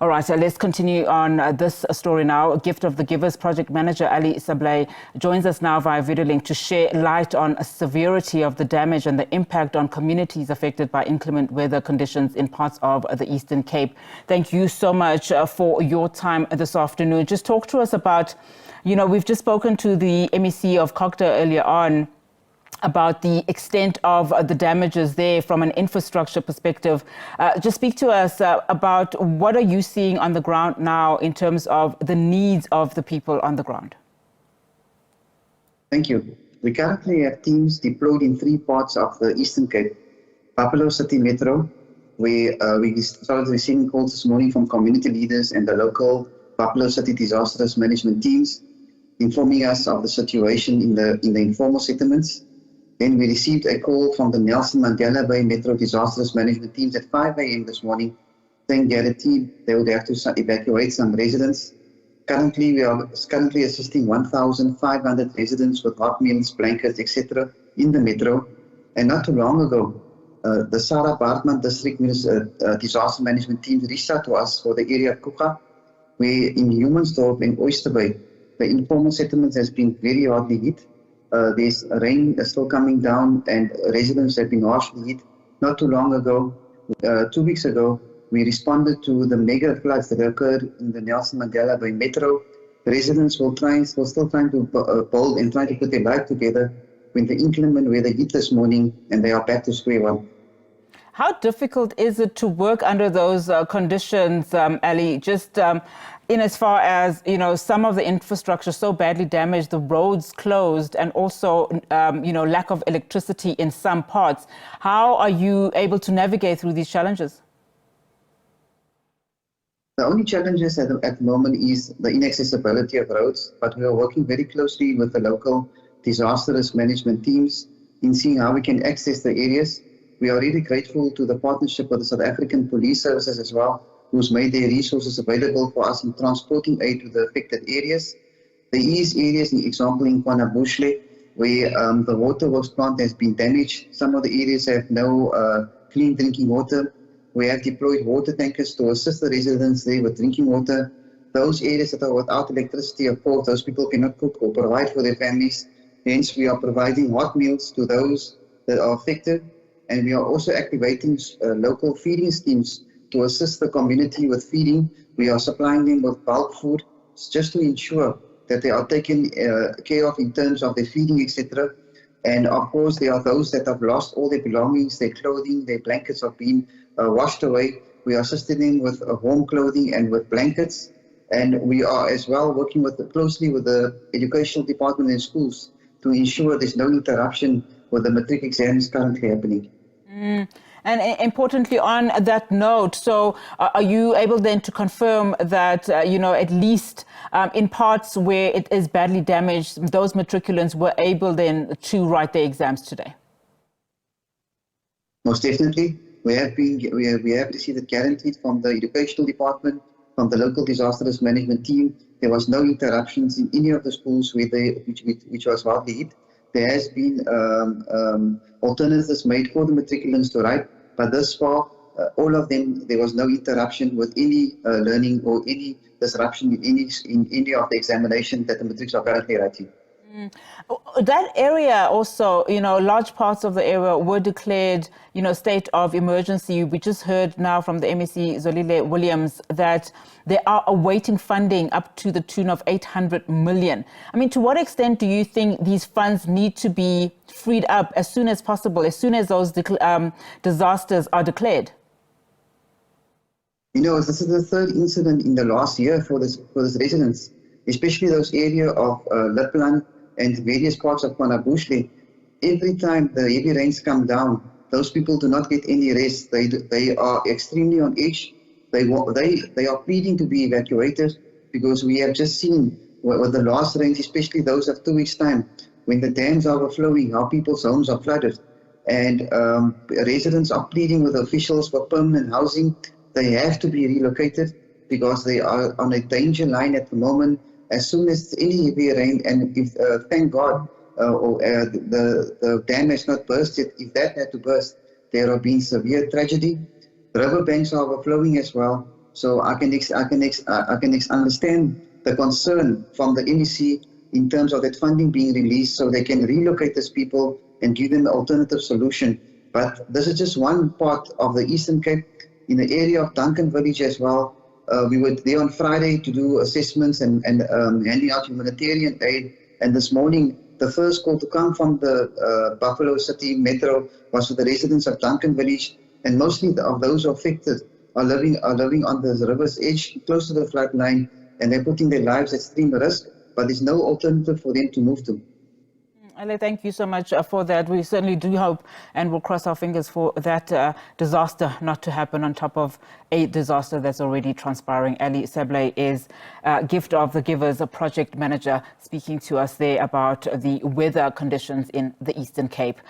All right, so let's continue on this story now. Gift of the Givers project manager Ali Sablay joins us now via video link to share light on severity of the damage and the impact on communities affected by inclement weather conditions in parts of the Eastern Cape. Thank you so much for your time this afternoon. Just talk to us about, we've just spoken to the MEC of Cogta earlier on about the extent of the damages there from an infrastructure perspective. Just speak to us about what are you seeing on the ground now in terms of the needs of the people on the ground? Thank you. We currently have teams deployed in 3 parts of the Eastern Cape. Buffalo City Metro, where we started receiving calls this morning from community leaders and the local Buffalo City disaster risk management teams, informing us of the situation in the informal settlements. Then we received a call from the Nelson Mandela Bay Metro Disaster Risk Management teams at 5 a.m. this morning, saying guaranteed they would have to evacuate some residents. Currently, we are assisting 1,500 residents with hot meals, blankets, etc. in the metro. And not too long ago, the Sarah Baartman District Disaster Management teams reached out to us for the area of Kucha, where in Humansdorp and Oyster Bay, the informal settlements has been very hardly hit. There's rain still coming down and residents have been harshly hit. Not too long ago, 2 weeks ago, we responded to the mega floods that occurred in the Nelson Mandela Bay Metro. Residents were still trying to build and trying to put their life together when the inclement weather hit this morning, and they are back to square one. How difficult is it to work under those conditions, Ali? Just in as far as, some of the infrastructure so badly damaged, the roads closed, and also, lack of electricity in some parts. How are you able to navigate through these challenges? The only challenges at the moment is the inaccessibility of roads, but we are working very closely with the local disaster risk management teams in seeing how we can access the areas. We are really grateful to the partnership with the South African Police Services as well, who's made their resources available for us in transporting aid to the affected areas. There is areas, for example, in KwaNabushle, where the waterworks plant has been damaged. Some of the areas have no clean drinking water. We have deployed water tankers to assist the residents there with drinking water. Those areas that are without electricity, of course, those people cannot cook or provide for their families. Hence, we are providing hot meals to those that are affected. And we are also activating local feeding schemes to assist the community with feeding. We are supplying them with bulk food just to ensure that they are taken care of in terms of their feeding, etc. And of course, there are those that have lost all their belongings, their clothing, their blankets have been washed away. We are assisting them with warm clothing and with blankets. And we are as well working closely with the educational department and schools to ensure there's no interruption with the matric exams currently happening. And importantly, on that note, so are you able then to confirm that, at least in parts where it is badly damaged, those matriculants were able then to write their exams today? Most definitely. We have received it guaranteed from the educational department, from the local disaster risk management team. There was no interruptions in any of the schools which was hardly hit. There has been alternatives made for the matriculants to write, but thus far, all of them, there was no interruption with any learning or any disruption in any of the examination that the matrics are currently writing. That area also, large parts of the area were declared, state of emergency. We just heard now from the MEC, Zolile Williams, that they are awaiting funding up to the tune of 800 million. I mean, to what extent do you think these funds need to be freed up as soon as possible, as soon as those disasters are declared? This is the 3rd incident in the last year for this residents, especially those areas of Lipland and various parts of KwaNabushle. Every time the heavy rains come down, those people do not get any rest. They are extremely on edge. They are pleading to be evacuated because we have just seen with the last rains, especially those of 2 weeks' time, when the dams are overflowing, how people's homes are flooded. And residents are pleading with officials for permanent housing. They have to be relocated because they are on a danger line at the moment. As soon as any heavy rain, and if thank God the dam has not burst yet, if that had to burst, there have been severe tragedy. The riverbanks are overflowing as well. So I can understand the concern from the NEC in terms of that funding being released so they can relocate these people and give them an alternative solution. But this is just one part of the Eastern Cape. In the area of Duncan Village as well, we were there on Friday to do assessments and handing out humanitarian aid. And this morning, the first call to come from the Buffalo City Metro was for the residents of Duncan Village, and mostly of those affected are living on the river's edge, close to the flood line, and they're putting their lives at extreme risk, but there's no alternative for them to move to. Ali, thank you so much for that. We certainly do hope and we'll cross our fingers for that disaster not to happen on top of a disaster that's already transpiring. Ali Sablay is Gift of the Givers, a project manager, speaking to us there about the weather conditions in the Eastern Cape.